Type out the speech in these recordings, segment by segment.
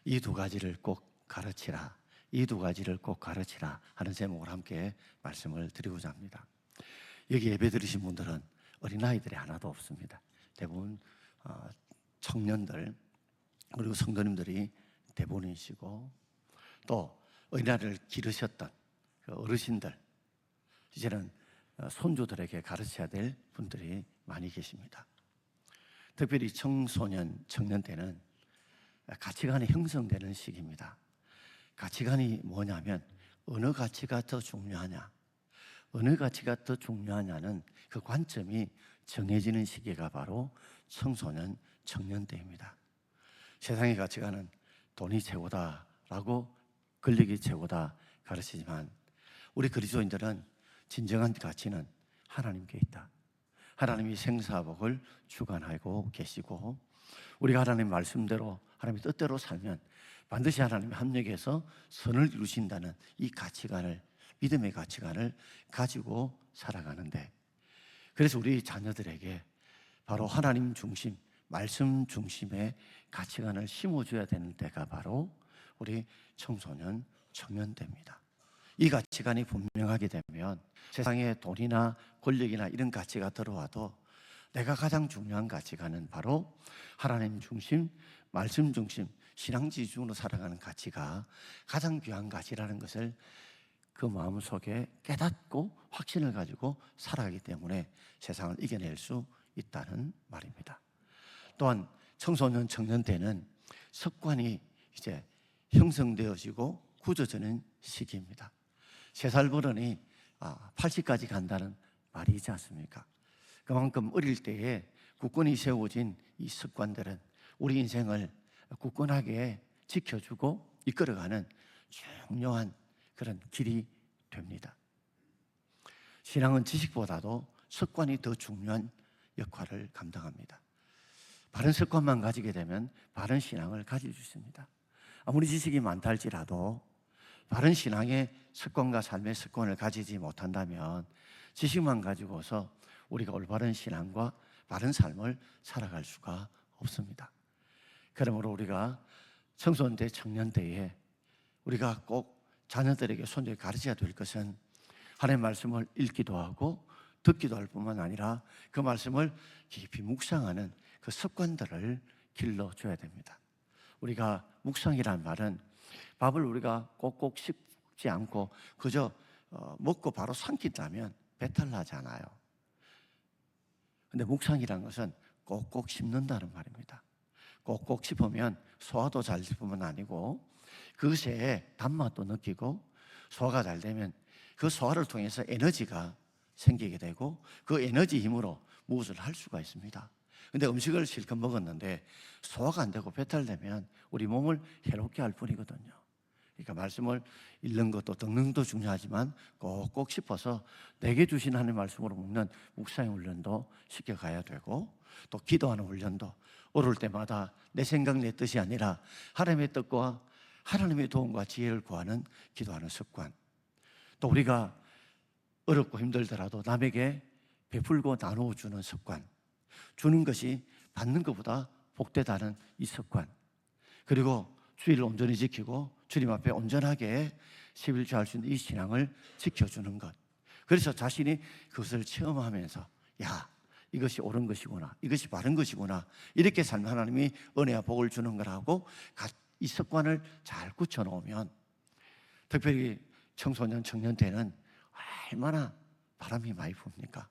이 두 가지를 꼭 가르치라, 이 두 가지를 꼭 가르치라 하는 제목으로 함께 말씀을 드리고자 합니다. 여기 예배 드리신 분들은 어린아이들이 하나도 없습니다. 대부분 청년들 그리고 성도님들이 대부분이시고, 또 어린아이를 기르셨던 그 어르신들, 이제는 손주들에게 가르쳐야 될 분들이 많이 계십니다. 특별히 청소년, 청년 때는 가치관이 형성되는 시기입니다. 가치관이 뭐냐면 어느 가치가 더 중요하냐, 어느 가치가 더 중요하냐는 그 관점이 정해지는 시기가 바로 청소년, 청년 때입니다. 세상의 가치관은 돈이 최고다라고, 권력이 최고다 가르치지만 우리 그리스도인들은 진정한 가치는 하나님께 있다. 하나님이 생사복을 주관하고 계시고, 우리가 하나님 말씀대로 하나님의 뜻대로 살면 반드시 하나님의 합력해서 선을 이루신다는 이 가치관을, 믿음의 가치관을 가지고 살아가는데, 그래서 우리 자녀들에게 바로 하나님 중심, 말씀 중심의 가치관을 심어줘야 되는 때가 바로 우리 청소년, 청년 때입니다. 이 가치관이 분명하게 되면 세상에 돈이나 권력이나 이런 가치가 들어와도 내가 가장 중요한 가치관은 바로 하나님 중심, 말씀 중심, 신앙 지중으로 살아가는 가치가 가장 귀한 가치라는 것을 그 마음속에 깨닫고 확신을 가지고 살아가기 때문에 세상을 이겨낼 수 있다는 말입니다. 또한 청소년, 청년 때는 습관이 이제 형성되어지고 굳어지는 시기입니다. 3살 버릇이 80까지 간다는 말이 있지 않습니까? 그만큼 어릴 때에 굳건히 세워진 이 습관들은 우리 인생을 굳건하게 지켜주고 이끌어가는 중요한 그런 길이 됩니다. 신앙은 지식보다도 습관이 더 중요한 역할을 감당합니다. 바른 습관만 가지게 되면 바른 신앙을 가질 수 있습니다. 아무리 지식이 많다 할지라도 바른 신앙의 습관과 삶의 습관을 가지지 못한다면 지식만 가지고서 우리가 올바른 신앙과 바른 삶을 살아갈 수가 없습니다. 그러므로 우리가 청소년 때, 청년 때에 우리가 꼭 자녀들에게, 손주에게 가르쳐야 될 것은 하나님의 말씀을 읽기도 하고 듣기도 할 뿐만 아니라 그 말씀을 깊이 묵상하는 그 습관들을 길러줘야 됩니다. 우리가 묵상이란 말은 밥을 우리가 꼭꼭 씹지 않고 그저 먹고 바로 삼킨다면 배탈 나잖아요. 근데 묵상이란 것은 꼭꼭 씹는다는 말입니다. 꼭꼭 씹으면 소화도 잘 씹으면 아니고 그것의 단맛도 느끼고, 소화가 잘 되면 그 소화를 통해서 에너지가 생기게 되고 그 에너지 힘으로 무엇을 할 수가 있습니다. 근데 음식을 실컷 먹었는데 소화가 안 되고 배탈되면 우리 몸을 해롭게 할 뿐이거든요. 그러니까 말씀을 읽는 것도 듣는 것도 중요하지만 꼭꼭 씹어서 내게 주신 하나님의 말씀으로 먹는 묵상의 훈련도 시켜가야 되고, 또 기도하는 훈련도 오를 때마다 내 생각 내 뜻이 아니라 하나님의 뜻과 하나님의 도움과 지혜를 구하는 기도하는 습관, 또 우리가 어렵고 힘들더라도 남에게 베풀고 나누어 주는 습관, 주는 것이 받는 것보다 복되다는 이 습관, 그리고 주의를 온전히 지키고 주님 앞에 온전하게 11조 할 수 있는 이 신앙을 지켜주는 것, 그래서 자신이 그것을 체험하면서 야, 이것이 옳은 것이구나, 이것이 바른 것이구나, 이렇게 살면 하나님이 은혜와 복을 주는 거라고 이 습관을 잘 굳혀놓으면, 특별히 청소년, 청년 때는 얼마나 바람이 많이 붑니까?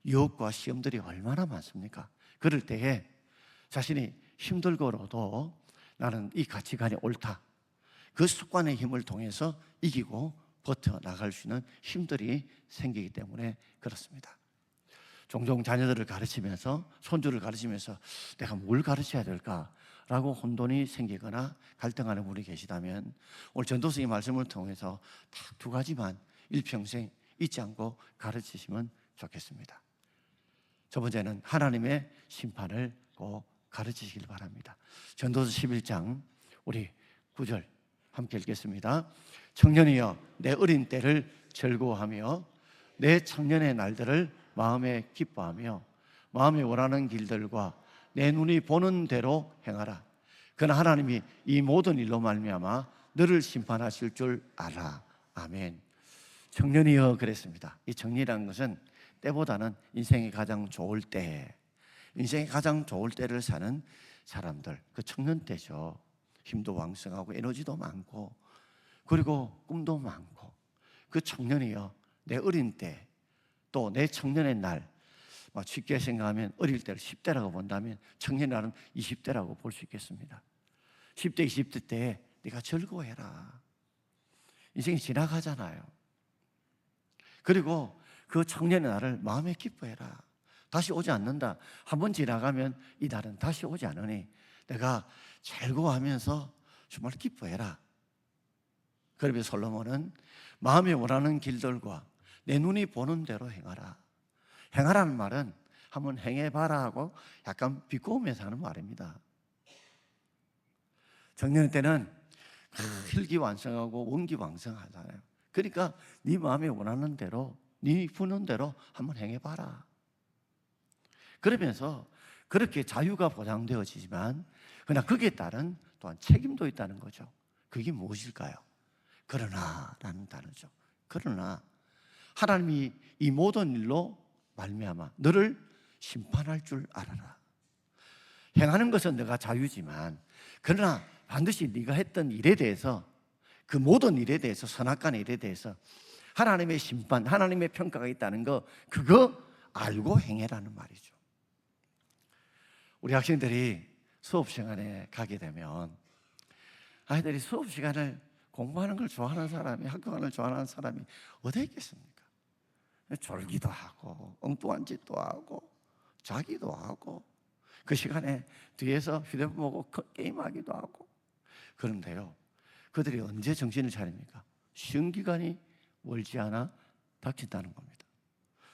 유혹과 시험들이 얼마나 많습니까? 그럴 때에 자신이 힘들고로도 나는 이 가치관이 옳다, 그 습관의 힘을 통해서 이기고 버텨나갈 수 있는 힘들이 생기기 때문에 그렇습니다. 종종 자녀들을 가르치면서, 손주를 가르치면서 내가 뭘 가르쳐야 될까라고 혼돈이 생기거나 갈등하는 분이 계시다면 오늘 전도서의 말씀을 통해서 딱 2가지만 일평생 잊지 않고 가르치시면 좋겠습니다. 첫 번째는 하나님의 심판을 꼭 가르치시길 바랍니다. 전도서 11장 우리 9절 함께 읽겠습니다. 청년이여 내 어린 때를 즐거워하며 내 청년의 날들을 마음에 기뻐하며 마음이 원하는 길들과 내 눈이 보는 대로 행하라. 그러나 하나님이 이 모든 일로 말미암아 너를 심판하실 줄 알아. 아멘. 청년이여 그랬습니다. 이 청년이라는 것은 때보다는 인생이 가장 좋을 때, 인생이 가장 좋을 때를 사는 사람들, 그 청년 때죠. 힘도 왕성하고 에너지도 많고 그리고 꿈도 많고, 그 청년이여, 내 어린 때, 또 내 청년의 날, 쉽게 생각하면 어릴 때를 10대라고 본다면 청년의 날은 20대라고 볼 수 있겠습니다. 10대, 20대 때 네가 즐거워해라. 인생이 지나가잖아요. 그리고 그 청년의 날을 마음에 기뻐해라. 다시 오지 않는다. 한번 지나가면 이 날은 다시 오지 않으니 내가 즐거워하면서 정말 기뻐해라. 그러면서 솔로몬은 마음에 원하는 길들과 내 눈이 보는 대로 행하라. 행하라는 말은 한번 행해봐라 하고 약간 비꼬우면서 하는 말입니다. 청년 때는 혈기왕성하고 원기왕성하잖아요. 그러니까 네 마음에 원하는 대로, 네 부는 대로 한번 행해봐라. 그러면서 그렇게 자유가 보장되어지지만 그러나 거기에 따른 또한 책임도 있다는 거죠. 그게 무엇일까요? 그러나라는 단어죠. 그러나 하나님이 이 모든 일로 말미암아 너를 심판할 줄 알아라. 행하는 것은 너가 자유지만 그러나 반드시 네가 했던 일에 대해서, 그 모든 일에 대해서, 선악간의 일에 대해서 하나님의 심판, 하나님의 평가가 있다는 거, 그거 알고 행해라는 말이죠. 우리 학생들이 수업 시간에 가게 되면 아이들이 수업 시간을 공부하는 걸 좋아하는 사람이, 학교 가는 걸 좋아하는 사람이 어디 있겠습니까? 졸기도 하고 엉뚱한 짓도 하고 자기도 하고 그 시간에 뒤에서 휴대폰 보고 게임하기도 하고. 그런데요, 그들이 언제 정신을 차립니까? 쉬는 기간이 멀지 않아 닥친다는 겁니다.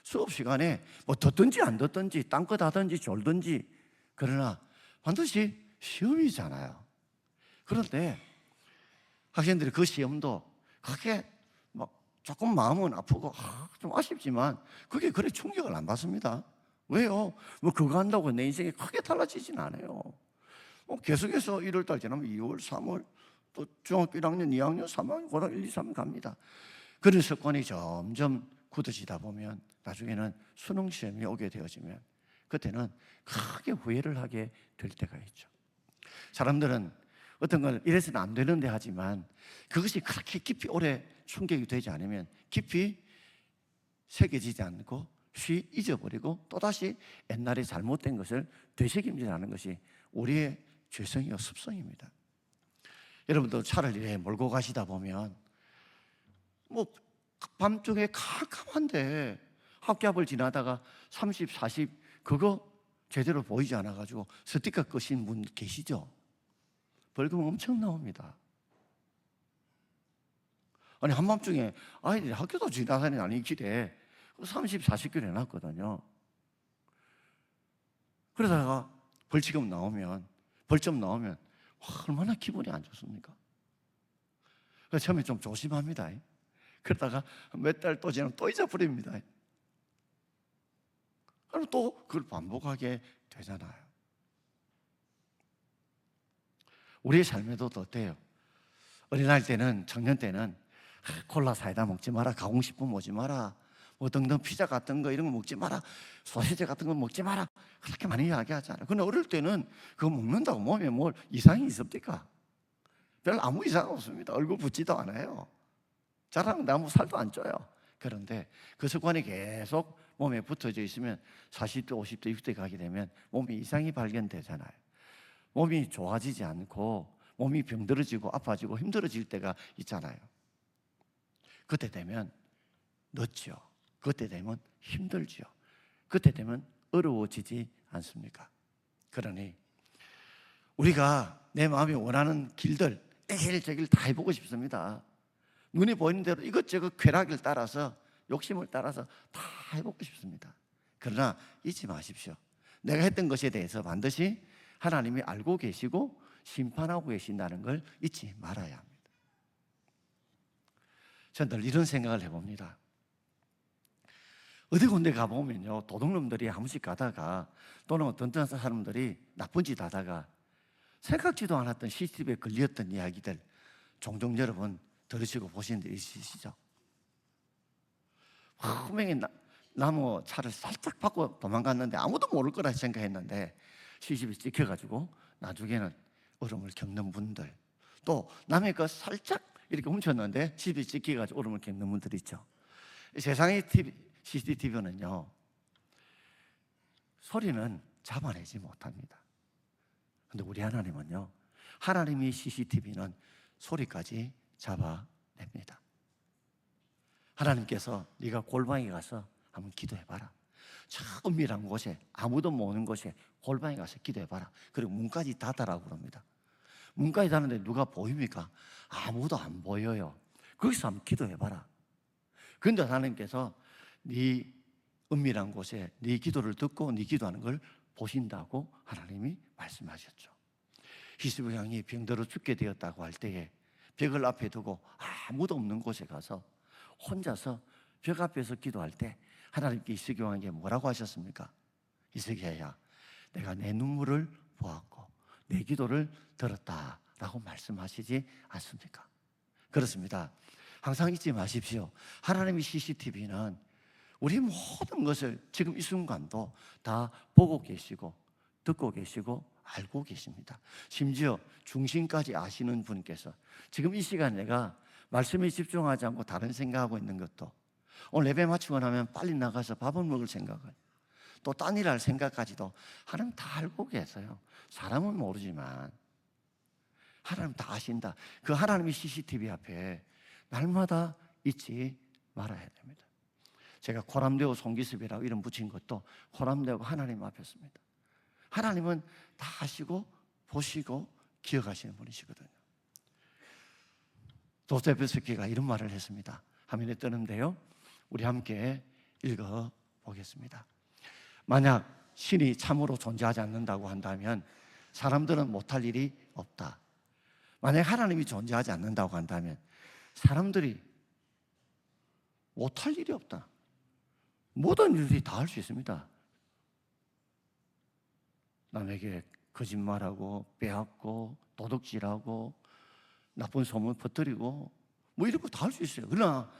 수업 시간에 듣든지 안 듣든지 딴것 하든지 졸든지, 그러나 반드시 시험이잖아요. 그런데 학생들이 그 시험도 그렇게 조금 마음은 아프고 좀 아쉽지만 그게 그렇게 충격을 안 받습니다. 왜요? 그거 한다고 내 인생이 크게 달라지진 않아요. 계속해서 1월달 지나면 2월, 3월, 또 중학교 1학년, 2학년, 3학년, 고등학교 1, 2, 3 갑니다. 그런 습관이 점점 굳어지다 보면 나중에는 수능 시험이 오게 되어지면 그때는 크게 후회를 하게 될 때가 있죠. 사람들은 어떤 걸 이래서는 안 되는데 하지만 그것이 그렇게 깊이 오래 충격이 되지 않으면 깊이 새겨지지 않고 쉬 잊어버리고 또다시 옛날에 잘못된 것을 되새김질하는 것이 우리의 죄성이요 습성입니다. 여러분도 차를 이렇게 몰고 가시다 보면 밤중에 캄캄한데 학교 앞을 지나다가 30, 40 그거 제대로 보이지 않아가지고 스티커 끄신 분 계시죠? 벌금 엄청 나옵니다. 아니 한밤중에 아이들이 학교도 지나다니는 아닌 길에 30, 40km 해놨거든요. 그러다가 벌점 나오면 얼마나 기분이 안 좋습니까? 그래서 처음에 좀 조심합니다. 그러다가 몇 달 또 지나면 또 잊어버립니다. 그럼 또 그걸 반복하게 되잖아요. 우리의 삶에도 어때요? 어린아이 때는, 청년 때는 콜라 사이다 먹지 마라, 가공식품 먹지 마라, 등등 피자 같은 거 이런 거 먹지 마라, 소시지 같은 거 먹지 마라, 그렇게 많이 이야기하잖아요. 근데 어릴 때는 그거 먹는다고 몸에 뭘 이상이 있습니까? 별 아무 이상 없습니다. 얼굴 붓지도 않아요. 자라는데 아무 살도 안 쪄요. 그런데 그 습관이 계속 몸에 붙어져 있으면 40대, 50대, 60대 가게 되면 몸에 이상이 발견되잖아요. 몸이 좋아지지 않고 몸이 병들어지고 아파지고 힘들어질 때가 있잖아요. 그때 되면 늦죠. 그때 되면 힘들죠. 그때 되면 어려워지지 않습니까? 그러니 우리가 내 마음이 원하는 길들 일저길 다 해보고 싶습니다. 눈이 보이는 대로 이것저것 쾌락을 따라서, 욕심을 따라서 다 해보고 싶습니다. 그러나 잊지 마십시오. 내가 했던 것에 대해서 반드시 하나님이 알고 계시고 심판하고 계신다는 걸 잊지 말아야 합니다. 저는 늘 이런 생각을 해봅니다. 어디 군데 가보면요, 도둑놈들이 한 번씩 가다가 또는 어떤 사람들이 나쁜 짓 하다가 생각지도 않았던 CCTV에 걸렸던 이야기들 종종 여러분 들으시고 보신 일 있으시죠? 분명히 나무 차를 살짝 바꿔 도망갔는데 아무도 모를 거라 생각했는데 CCTV 찍혀가지고 나중에는 얼음을 겪는 분들, 또 남의 거 살짝 이렇게 훔쳤는데 CCTV 찍혀가지고 얼음을 겪는 분들 있죠. 세상의 CCTV는요 소리는 잡아내지 못합니다. 근데 우리 하나님은요, 하나님의 CCTV는 소리까지 잡아냅니다. 하나님께서 네가 골방에 가서 한번 기도해봐라. 저 은밀한 곳에 아무도 모르는 곳에 골방에 가서 기도해봐라. 그리고 문까지 닫아라고 그럽니다. 문까지 닫는데 누가 보입니까? 아무도 안 보여요. 거기서 한번 기도해봐라. 그런데 하나님께서 네 은밀한 곳에 네 기도를 듣고 네 기도하는 걸 보신다고 하나님이 말씀하셨죠. 히스부 왕이 병들어 죽게 되었다고 할 때에 벽을 앞에 두고 아무도 없는 곳에 가서 혼자서 벽 앞에서 기도할 때 하나님께 히스기 왕에게 뭐라고 하셨습니까? 히스기야야, 내가 내 눈물을 보았고 내 기도를 들었다라고 말씀하시지 않습니까? 그렇습니다. 항상 잊지 마십시오. 하나님의 CCTV는 우리 모든 것을 지금 이 순간도 다 보고 계시고 듣고 계시고 알고 계십니다. 심지어 중심까지 아시는 분께서 지금 이 시간 내가 말씀에 집중하지 않고 다른 생각하고 있는 것도, 오늘 예배 마치고 나면 빨리 나가서 밥을 먹을 생각을, 또 딴 일 할 생각까지도 하나님 다 알고 계세요. 사람은 모르지만 하나님 다 아신다. 그 하나님의 CCTV 앞에 날마다 잊지 말아야 됩니다. 제가 코람데오 송기습이라고 이름 붙인 것도 코람데오가 하나님 앞이었습니다. 하나님은 다 아시고 보시고 기억하시는 분이시거든요. 도스토옙스키가 이런 말을 했습니다. 화면에 뜨는데요, 우리 함께 읽어보겠습니다. 만약 신이 참으로 존재하지 않는다고 한다면 사람들은 못할 일이 없다. 만약 하나님이 존재하지 않는다고 한다면 사람들이 못할 일이 없다. 모든 일들이 다 할 수 있습니다. 남에게 거짓말하고 빼앗고 도둑질하고 나쁜 소문 퍼뜨리고 뭐 이런 거 다 할 수 있어요. 그러나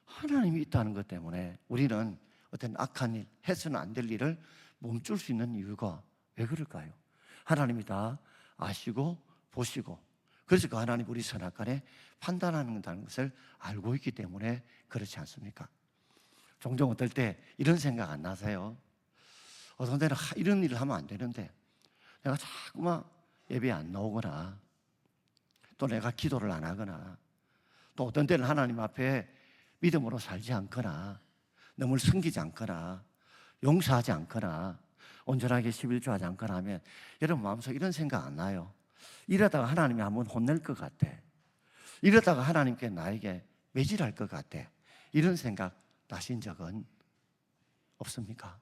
하나님이 있다는 것 때문에 우리는 어떤 악한 일, 해서는 안 될 일을 멈출 수 있는 이유가 왜 그럴까요? 하나님이 다 아시고 보시고, 그래서 그 하나님 우리 선악간에 판단하는 것을 알고 있기 때문에 그렇지 않습니까? 종종 어떨 때 이런 생각 안 나세요? 어떤 때는 이런 일을 하면 안 되는데 내가 자꾸만 예배에 안 나오거나, 또 내가 기도를 안 하거나, 또 어떤 때는 하나님 앞에 믿음으로 살지 않거나, 너무 숨기지 않거나, 용서하지 않거나, 온전하게 11조 하지 않거나 하면 여러분 마음속에 이런 생각 안 나요? 이러다가 하나님이 한번 혼낼 것 같아. 이러다가 하나님께 나에게 매질할 것 같아. 이런 생각 나신 적은 없습니까?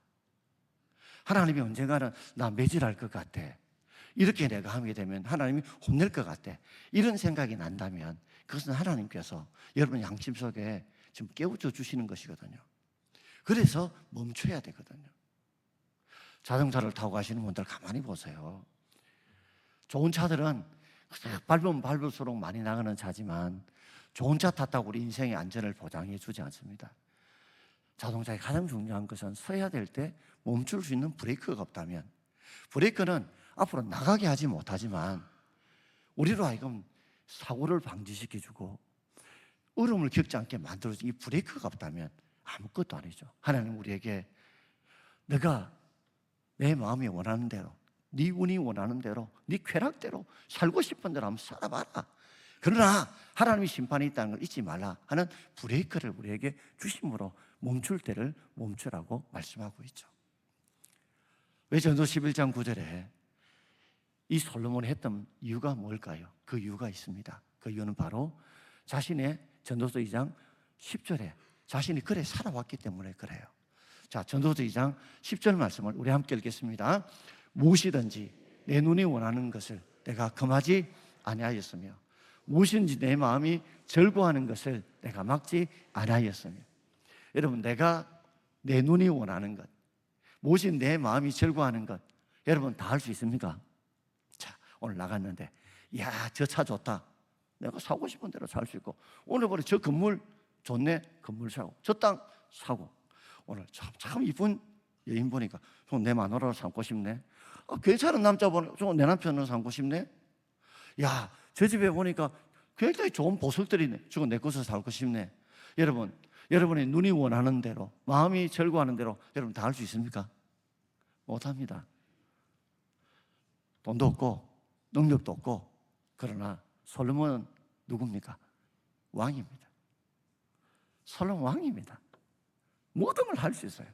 하나님이 언젠가는 나 매질할 것 같아. 이렇게 내가 하게 되면 하나님이 혼낼 것 같아. 이런 생각이 난다면 그것은 하나님께서 여러분 양심 속에 지금 깨우쳐 주시는 것이거든요. 그래서 멈춰야 되거든요. 자동차를 타고 가시는 분들 가만히 보세요. 좋은 차들은 밟으면 밟을수록 많이 나가는 차지만 좋은 차 탔다고 우리 인생의 안전을 보장해 주지 않습니다. 자동차의 가장 중요한 것은 서야 될 때 멈출 수 있는 브레이크가 없다면, 브레이크는 앞으로 나가게 하지 못하지만 우리로 하여금 사고를 방지시켜주고 얼음을 겪지 않게 만들어준 이 브레이크가 없다면 아무것도 아니죠. 하나님 우리에게 너가 내 마음이 원하는 대로, 네 운이 원하는 대로, 네 쾌락대로 살고 싶은 대로 한번 살아봐라. 그러나 하나님의 심판이 있다는 걸 잊지 말라 하는 브레이크를 우리에게 주심으로 멈출 때를 멈추라고 말씀하고 있죠. 왜 전도 11장 9절에 이 솔로몬이 했던 이유가 뭘까요? 그 이유가 있습니다. 그 이유는 바로 자신의 전도서 2장 10절에 자신이 그래 살아왔기 때문에 그래요. 자, 전도서 2장 10절 말씀을 우리 함께 읽겠습니다. 무엇이든지 내 눈이 원하는 것을 내가 금하지 아니하였으며 무엇인지 내 마음이 절구하는 것을 내가 막지 아니하였으며. 여러분, 내가 내 눈이 원하는 것, 무엇인 내 마음이 절구하는 것, 여러분 다 할 수 있습니까? 자, 오늘 나갔는데 야, 저 차 좋다. 내가 사고 싶은 대로 살 수 있고, 오늘 보니 저 건물 좋네. 건물 사고, 저 땅 사고. 오늘 참 이쁜 여인 보니까 좀 내 마누라로 삼고 싶네. 괜찮은 남자 보니까 좀 내 남편으로 삼고 싶네. 야, 저 집에 보니까 굉장히 좋은 보석들이 있네. 저거 내 것으로 살고 싶네. 여러분, 여러분의 눈이 원하는 대로, 마음이 절구하는 대로 여러분 다 할 수 있습니까? 못합니다. 돈도 없고 능력도 없고. 그러나 솔로몬은 누굽니까? 왕입니다. 솔로몬 왕입니다. 모든 걸 할 수 있어요.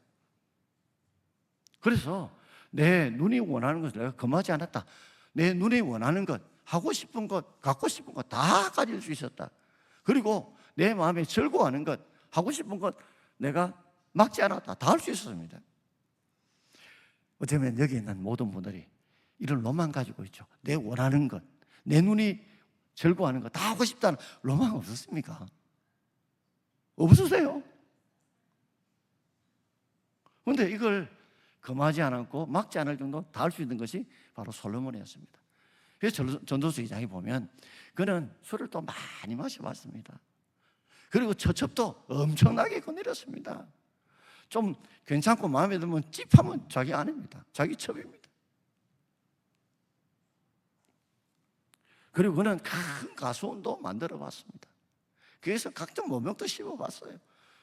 그래서 내 눈이 원하는 것을 내가 금하지 않았다. 내 눈이 원하는 것, 하고 싶은 것, 갖고 싶은 것 다 가질 수 있었다. 그리고 내 마음에 즐거워하는 것, 하고 싶은 것 내가 막지 않았다. 다 할 수 있었습니다. 어쩌면 여기 있는 모든 분들이 이런 로망 가지고 있죠. 내 원하는 것, 내 눈이 즐거워하는 것 다 하고 싶다는 로망 없었습니까? 없으세요? 그런데 이걸 금하지 않았고 막지 않을 정도 다 할 수 있는 것이 바로 솔로몬이었습니다. 그래서 전도서 2장에 보면 그는 술을 또 많이 마셔봤습니다. 그리고 처첩도 엄청나게 거느렸습니다. 좀 괜찮고 마음에 들면 찝하면 자기 아내입니다. 자기 첩입니다. 그리고 그는 큰 가수원도 만들어 봤습니다. 그래서 각종 모명도 씹어봤어요.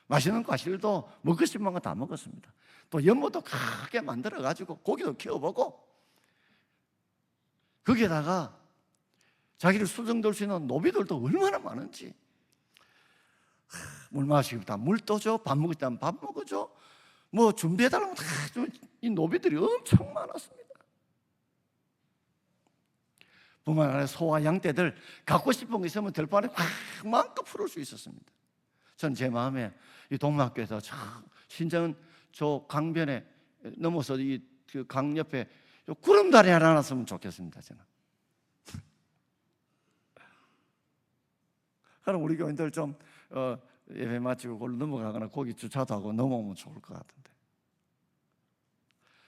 맛있는 과실도 먹고 싶은 거 다 먹었습니다. 또 연못도 크게 만들어 가지고 고기도 키워보고, 거기에다가 자기를 수정될 수 있는 노비들도 얼마나 많은지, 물 마시고 싶다 물 떠줘, 밥 먹고 싶다면 밥 먹어줘, 뭐 준비해달라면 다 줘. 이 노비들이 엄청 많았습니다. 뿐만 아니라 소와 양떼들 갖고 싶은 거 있으면 들판에 확 마음껏 풀을 수 있었습니다. 전 제 마음에 이 동막교에서 신전 저 강변에 넘어서 이 강 옆에 구름다리 하나 놨으면 좋겠습니다. 저는. 그럼 우리 교인들 좀 예배 마치고 걸로 넘어가거나 거기 주차도 하고 넘어오면 좋을 것 같은데,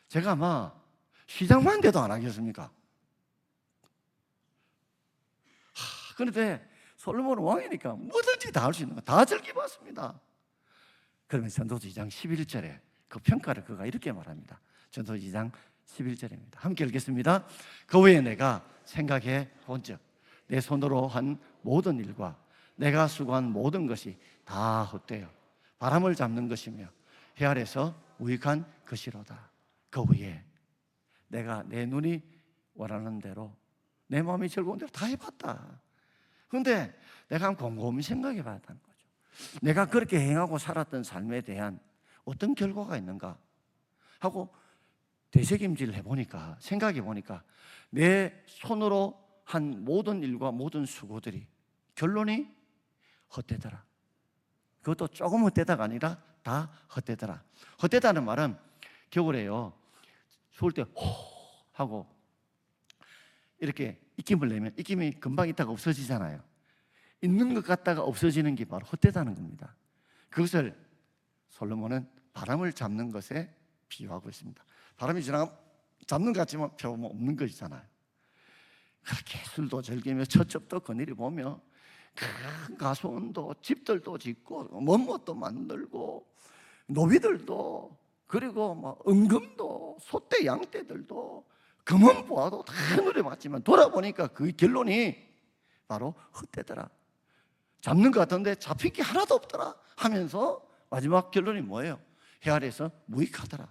제가 아마 시장만 돼도 안 하겠습니까? 그런데 솔로몬은 왕이니까 뭐든지 다 할 수 있는 거 다 즐겨봤습니다. 그러면 전도서 2장 11절에 그 평가를 그가 이렇게 말합니다. 전도서 2장 11절입니다. 함께 읽겠습니다. 그 후에 내가 생각해 본즉 내 손으로 한 모든 일과 내가 수고한 모든 것이 다 헛되어 바람을 잡는 것이며 해 아래서 무익한 것이로다. 그 후에 내가 내 눈이 원하는 대로 내 마음이 즐거운 대로 다 해봤다. 그런데 내가 한번 곰곰이 생각해 봤다는 거죠. 내가 그렇게 행하고 살았던 삶에 대한 어떤 결과가 있는가 하고 되새김질을 해보니까, 생각해 보니까 내 손으로 한 모든 일과 모든 수고들이 결론이 헛되더라. 그것도 조금 헛되다가 아니라 다 헛되더라. 헛되다는 말은 겨울에요, 추울 때 호 하고 이렇게 입김을 내면 입김이 금방 있다가 없어지잖아요. 있는 것 같다가 없어지는 게 바로 헛되다는 겁니다. 그것을 솔로몬은 바람을 잡는 것에 비유하고 있습니다. 바람이 지나가면 잡는 것 같지만 별로 없는 것이잖아요. 그렇게 술도 즐기며 처첩도 거느리 보며 큰 가수원도 집들도 짓고 멋못도 만들고 노비들도, 그리고 뭐 은금도 소떼 양떼들도 금은 보아도 다 누려봤지만 돌아보니까 그 결론이 바로 헛되더라. 잡는 것 같은데 잡힌 게 하나도 없더라 하면서 마지막 결론이 뭐예요? 해 아래서 무익하더라.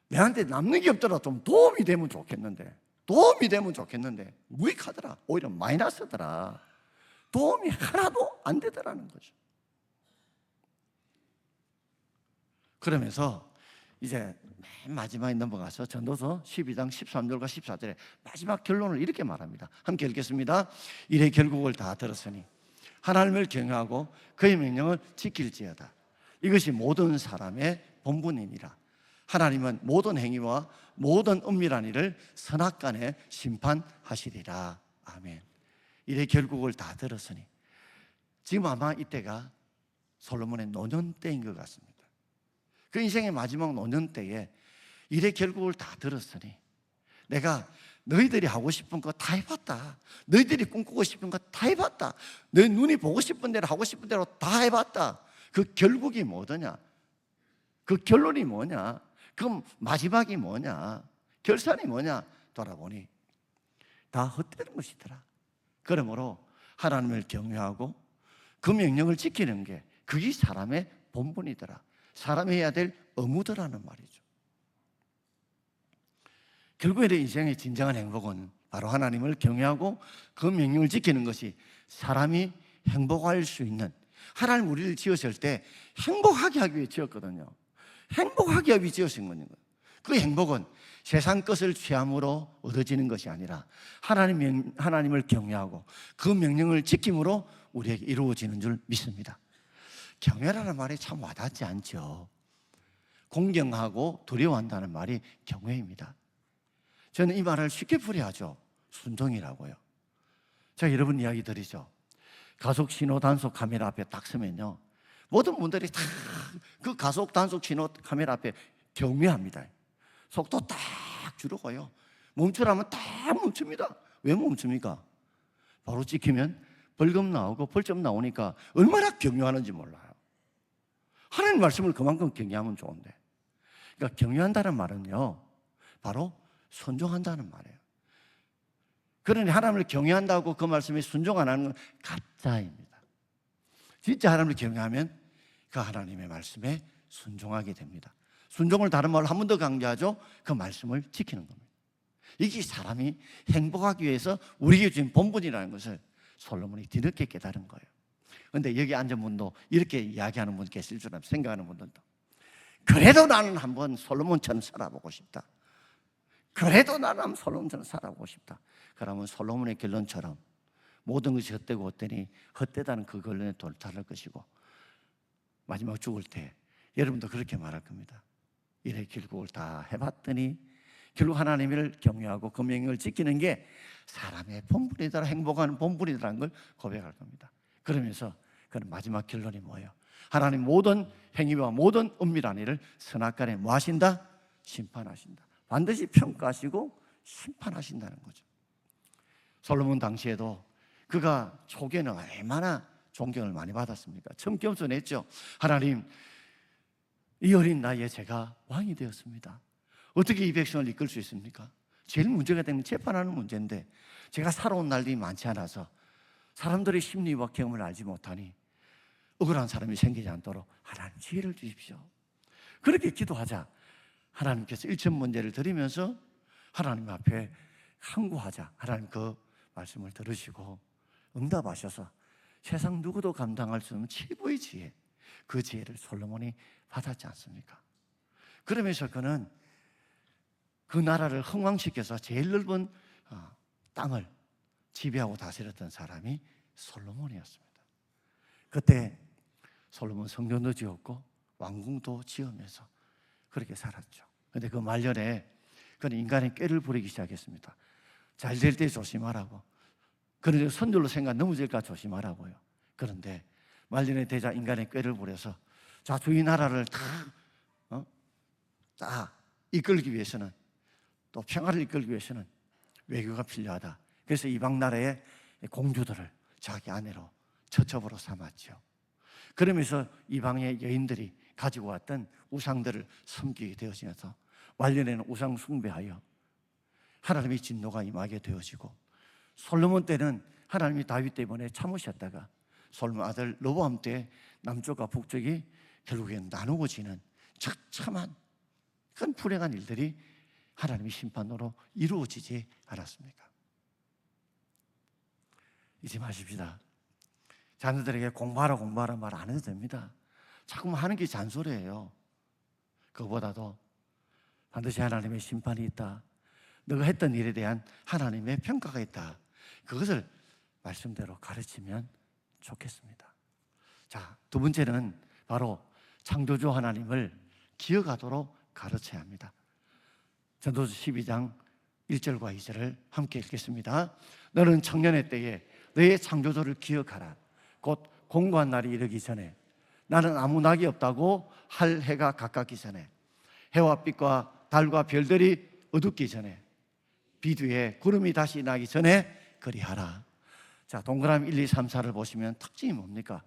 내한테 남는 게 없더라. 좀 도움이 되면 좋겠는데, 무익하더라. 오히려 마이너스더라. 도움이 하나도 안 되더라는 거죠. 그러면서 이제 맨 마지막에 넘어가서 전도서 12장 13절과 14절에 마지막 결론을 이렇게 말합니다. 함께 읽겠습니다. 이래 결국을 다 들었으니 하나님을 경외하고 그의 명령을 지킬지어다. 이것이 모든 사람의 본분이니라. 하나님은 모든 행위와 모든 은밀한 일을 선악간에 심판하시리라. 아멘. 이래 결국을 다 들었으니, 지금 아마 이때가 솔로몬의 노년 때인 것 같습니다. 그 인생의 마지막 노년 때에 이래 결국을 다 들었으니 내가 너희들이 하고 싶은 거 다 해봤다. 너희들이 꿈꾸고 싶은 거 다 해봤다. 너 눈이 보고 싶은 대로 하고 싶은 대로 다 해봤다. 그 결국이 뭐더냐? 그 결론이 뭐냐? 그 마지막이 뭐냐? 결산이 뭐냐? 돌아보니 다 헛되는 것이더라. 그러므로 하나님을 경외하고 그 명령을 지키는 게 그게 사람의 본분이더라. 사람이 해야 될 의무더라는 말이죠. 결국에 인생의 진정한 행복은 바로 하나님을 경외하고 그 명령을 지키는 것이 사람이 행복할 수 있는, 하나님 우리를 지었을 때 행복하게 하기 위해 지었거든요. 행복하게 하기 위해 지으신 거예요. 그 행복은 세상 것을 취함으로 얻어지는 것이 아니라 하나님을 경외하고 그 명령을 지킴으로 우리에게 이루어지는 줄 믿습니다. 경외라는 말이 참 와닿지 않죠. 공경하고 두려워한다는 말이 경외입니다. 저는 이 말을 쉽게 풀이하죠. 순종이라고요. 제가 여러분 이야기 드리죠. 가속 신호 단속 카메라 앞에 딱 서면요, 모든 분들이 다 그 가속 단속 신호 카메라 앞에 경외합니다. 속도 딱 줄이고요, 멈추라면 딱 멈춥니다. 왜 멈춥니까? 바로 찍히면 벌금 나오고 벌점 나오니까 얼마나 경외하는지 몰라요. 하나님 말씀을 그만큼 경외하면 좋은데, 그러니까 경외한다는 말은요, 바로 순종한다는 말이에요. 그러니 하나님을 경외한다고 그 말씀에 순종 안 하는 건 가짜입니다. 진짜 하나님을 경외하면 그 하나님의 말씀에 순종하게 됩니다. 순종을 다른 말로 한 번 더 강조하죠. 그 말씀을 지키는 겁니다. 이게 사람이 행복하기 위해서 우리에게 주신 본분이라는 것을 솔로몬이 뒤늦게 깨달은 거예요. 그런데 여기 앉은 분도 이렇게 이야기하는 분 계실 줄 생각하는 분들도, 그래도 나는 한번 솔로몬처럼 살아보고 싶다. 그래도 나는 솔로몬처럼 살아보고 싶다. 그러면 솔로몬의 결론처럼 모든 것이 헛되고 헛되니 헛되다는 그 결론에 도달할 것이고, 마지막 죽을 때 여러분도 그렇게 말할 겁니다. 이래 길국을 다 해봤더니 결국 하나님을 경외하고 그 명령을 지키는 게 사람의 본분이더라, 행복한 본분이더라는 걸 고백할 겁니다. 그러면서 그는 마지막 결론이 뭐예요? 하나님 모든 행위와 모든 은밀한 일을 선악간에 뭐 하신다? 심판하신다. 반드시 평가하시고 심판하신다는 거죠. 솔로몬 당시에도 그가 초기에는 얼마나 존경을 많이 받았습니까? 처음 겸손했죠. 하나님, 이 어린 나이에 제가 왕이 되었습니다. 어떻게 이 백성을 이끌 수 있습니까? 제일 문제가 되는 재판하는 문제인데 제가 살아온 날들이 많지 않아서 사람들의 심리와 경험을 알지 못하니 억울한 사람이 생기지 않도록 하나님 지혜를 주십시오. 그렇게 기도하자 하나님께서 일천 문제를 드리면서 하나님 앞에 항구하자 하나님 그 말씀을 들으시고 응답하셔서 세상 누구도 감당할 수 없는 최고의 지혜, 그 지혜를 솔로몬이 받았지 않습니까? 그러면서 그는 그 나라를 흥왕시켜서 제일 넓은 땅을 지배하고 다스렸던 사람이 솔로몬이었습니다. 그때 솔로몬 성전도 지었고 왕궁도 지으면서 그렇게 살았죠. 그런데 그 말년에 그는 인간의 꾀를 부리기 시작했습니다. 잘 될 때 조심하라고, 그런데 선줄로 생각 넘어질까 조심하라고요. 그런데 말년에 되자 인간의 꾀를 부려서 자, 주위 나라를 다 이끌기 위해서는, 또 평화를 이끌기 위해서는 외교가 필요하다. 그래서 이방 나라의 공주들을 자기 아내로 처첩으로 삼았죠. 그러면서 이방의 여인들이 가지고 왔던 우상들을 섬기게 되어지면서 말년에는 우상 숭배하여 하나님의 진노가 임하게 되어지고, 솔로몬 때는 하나님이 다윗 때문에 참으셨다가 솔로몬 아들 르보암 때 남쪽과 북쪽이 결국엔 나누어지는 처참한 큰 불행한 일들이 하나님의 심판으로 이루어지지 않았습니까? 잊지 마십시다. 자녀들에게 공부하라 말 안 해도 됩니다. 자꾸만 하는 게 잔소리예요. 그거보다도 반드시 하나님의 심판이 있다, 너가 했던 일에 대한 하나님의 평가가 있다, 그것을 말씀대로 가르치면 좋겠습니다. 자, 두 번째는 바로 창조주 하나님을 기억하도록 가르쳐야 합니다. 전도서 12장 1절과 2절을 함께 읽겠습니다. 너는 청년의 때에 너의 창조주를 기억하라. 곧 공고한 날이 이르기 전에, 나는 아무 낙이 없다고 할 해가 가깝기 전에, 해와 빛과 달과 별들이 어둡기 전에, 비두에 구름이 다시 나기 전에 그리하라. 자, 동그라미 1, 2, 3, 4를 보시면 특징이 뭡니까?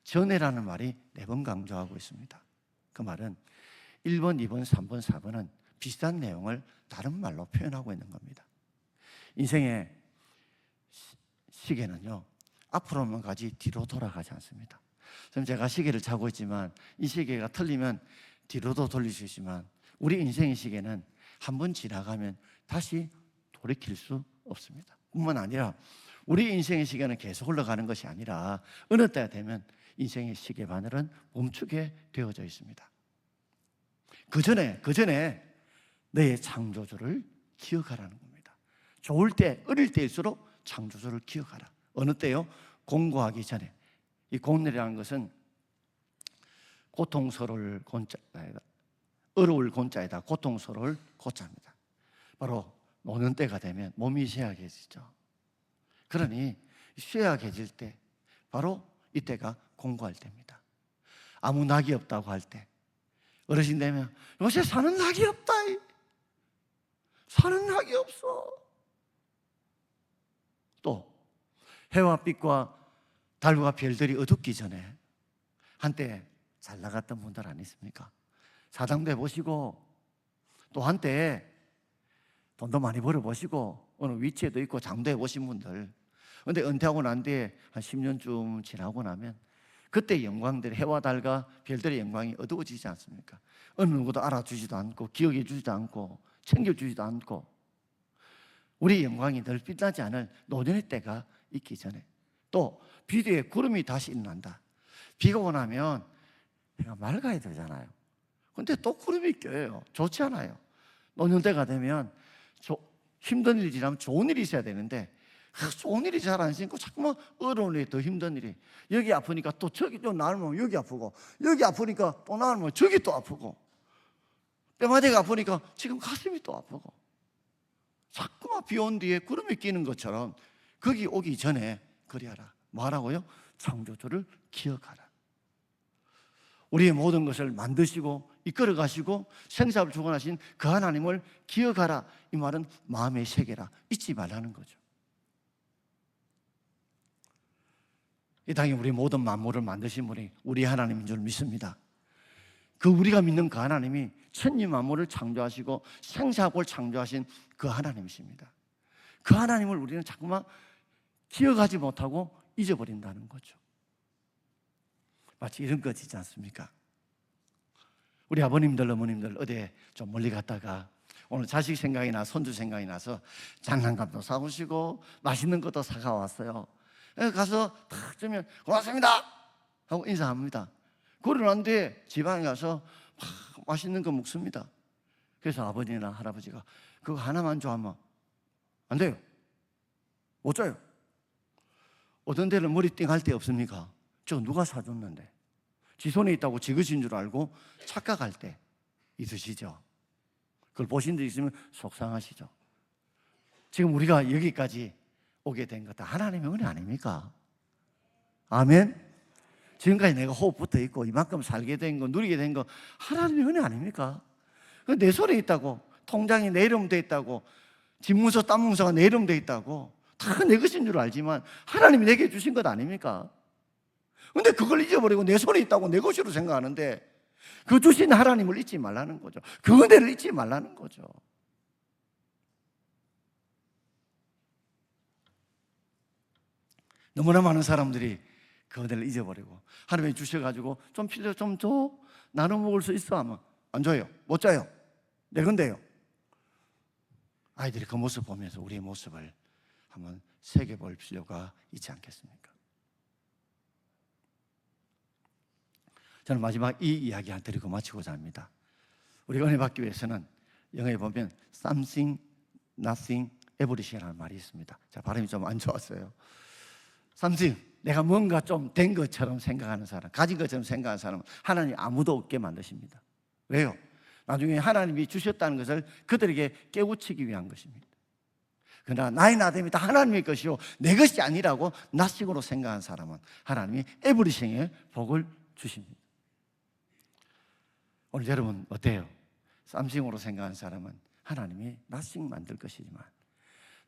전에라는 말이 4번 강조하고 있습니다. 그 말은 1번, 2번, 3번, 4번은 비슷한 내용을 다른 말로 표현하고 있는 겁니다. 인생의 시계는요, 앞으로만 가지 뒤로 돌아가지 않습니다. 지금 제가 시계를 차고 있지만 이 시계가 틀리면 뒤로도 돌릴 수 있지만 우리 인생의 시계는 한번 지나가면 다시 돌이킬 수 없습니다. 뿐만 아니라 우리 인생의 시계는 계속 흘러가는 것이 아니라 어느 때가 되면 인생의 시계 바늘은 멈추게 되어져 있습니다. 그 전에 너의 창조주를 기억하라는 겁니다. 좋을 때, 어릴 때일수록 창조주를 기억하라. 어느 때요? 공고하기 전에. 이 공내라는 것은 고통스러울 곤자에다, 어려울 곤자에다 고통스러울 고자입니다. 바로 노는 때가 되면 몸이 쇠약해지죠. 그러니 쇠약해질 때 바로 이때가 공고할 때입니다. 아무 낙이 없다고 할 때, 어르신 되면 요새 사는 낙이 없다, 사는 낙이 없어. 또 해와 빛과 달과 별들이 어둡기 전에 한때 잘 나갔던 분들 아니십니까? 사장도 해보시고 또 한때 돈도 많이 벌어보시고 어느 위치에도 있고 장도 해보신 분들, 그런데 은퇴하고 난 뒤에 한 10년쯤 지나고 나면 그때 영광들이, 해와 달과 별들의 영광이 어두워지지 않습니까? 어느 누구도 알아주지도 않고 기억해 주지도 않고 챙겨주지도 않고 우리 영광이 늘 빛나지 않을 노년의 때가 있기 전에, 또 비뒤에 구름이 다시 일어난다. 비가 오고 나면 해가 맑아야 되잖아요. 근데 또 구름이 껴요. 좋지 않아요. 노년 때가 되면 힘든 일이 지나면 좋은 일이 있어야 되는데 좋은 일이 잘 안 생기고 자꾸만 어려운 일이, 더 힘든 일이, 여기 아프니까 또 저기 또 나으면 여기 아프고, 여기 아프니까 또 나으면 저기 또 아프고, 뼈마디가 아프니까 지금 가슴이 또 아프고, 자꾸만 비 온 뒤에 구름이 끼는 것처럼 거기 오기 전에 그리하라. 뭐하라고요? 창조주를 기억하라. 우리의 모든 것을 만드시고 이끌어 가시고 생사를 주관하신 그 하나님을 기억하라. 이 말은 마음에 새겨라. 잊지 말라는 거죠. 이 땅에 우리 모든 만물을 만드신 분이 우리 하나님인 줄 믿습니다. 그 우리가 믿는 그 하나님이 천지 만물을 창조하시고 생사학을 창조하신 그 하나님이십니다. 그 하나님을 우리는 자꾸만 기억하지 못하고 잊어버린다는 거죠. 마치 이런 것이지 않습니까? 우리 아버님들, 어머님들 어디에 좀 멀리 갔다가 오늘 자식 생각이 나, 손주 생각이 나서 장난감도 사오시고 맛있는 것도 사가 왔어요. 가서 탁 주면 고맙습니다 하고 인사합니다. 그러고 난 뒤에 집안에 가서 막 맛있는 거 먹습니다. 그래서 아버지나 할아버지가 그거 하나만 좋아하면 안 돼요. 못 줘요. 어떤 데는 머리띵 할 데 없습니까? 저 누가 사줬는데? 지 손에 있다고 지 것인 줄 알고 착각할 때 있으시죠? 그걸 보신 적 있으면 속상하시죠? 지금 우리가 여기까지 오게 된 것 다 하나님의 은혜 아닙니까? 아멘? 지금까지 내가 호흡 붙어 있고 이만큼 살게 된 거, 누리게 된 거 하나님의 은혜 아닙니까? 내 손에 있다고, 통장에 내 이름 돼 있다고, 집문서, 땅문서가 내 이름 돼 있다고, 다 내 것인 줄 알지만 하나님이 내게 주신 것 아닙니까? 근데 그걸 잊어버리고 내 손에 있다고 내 것으로 생각하는데 그 주신 하나님을 잊지 말라는 거죠. 그 은혜를 잊지 말라는 거죠. 너무나 많은 사람들이 그 은혜를 잊어버리고 하나님이 주셔가지고 좀 필요 좀 줘, 나눠 먹을 수 있어 하면 안 줘요. 못 줘요. 내 건데요. 아이들이 그 모습 보면서 우리의 모습을 한번 새겨볼 필요가 있지 않겠습니까? 저는 마지막 이 이야기 한 드리고 마치고자 합니다. 우리가 은혜 받기 위해서는 영어에 보면 something, nothing, everything이라는 말이 있습니다. 자, 발음이 좀 안 좋았어요. something, 내가 뭔가 좀 된 것처럼 생각하는 사람, 가진 것처럼 생각하는 사람은 하나님 아무도 없게 만드십니다. 왜요? 나중에 하나님이 주셨다는 것을 그들에게 깨우치기 위한 것입니다. 그러나 나의 나됨이 다 하나님의 것이요 내 것이 아니라고 나식으로 생각한 사람은 하나님이 에브리싱의 복을 주십니다. 오늘 여러분 어때요? 쌈싱으로 생각한 사람은 하나님이 나싱 만들 것이지만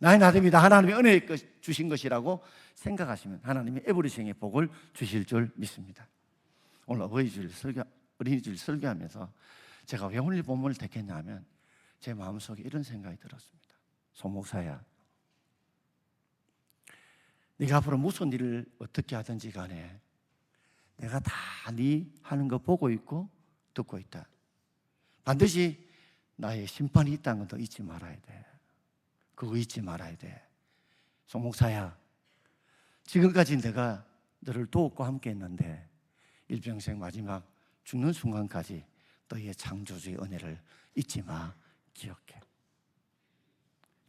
나의 나됨이다. 하나님의 은혜 주신 것이라고 생각하시면 하나님이 에브리싱의 복을 주실 줄 믿습니다. 오늘 어린이주일 설교하면서 제가 왜 오늘 본문을 택했냐 하면 제 마음속에 이런 생각이 들었습니다. 소목사야, 네가 앞으로 무슨 일을 어떻게 하든지 간에 내가 다 네 하는 거 보고 있고 듣고 있다. 반드시 나의 심판이 있다는 것도 잊지 말아야 돼. 그거 잊지 말아야 돼. 소목사야, 지금까지 내가 너를 도웠고 함께 했는데 일평생 마지막 죽는 순간까지 너의 창조주의 은혜를 잊지 마. 기억해.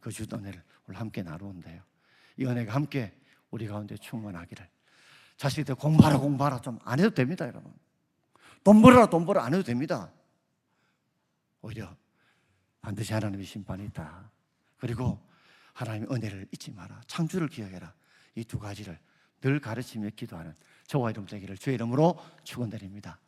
그 주 은혜를 오늘 함께 나누는데요, 이 은혜가 함께 우리 가운데 충만하기를. 자식들 공부하라 좀 안 해도 됩니다. 여러분, 돈 벌어 안 해도 됩니다. 오히려 반드시 하나님의 심판이 있다. 그리고 하나님의 은혜를 잊지 마라. 창조를 기억해라. 이 두 가지를 늘 가르치며 기도하는 저와 여러분 되기를 주의 이름으로 축원드립니다.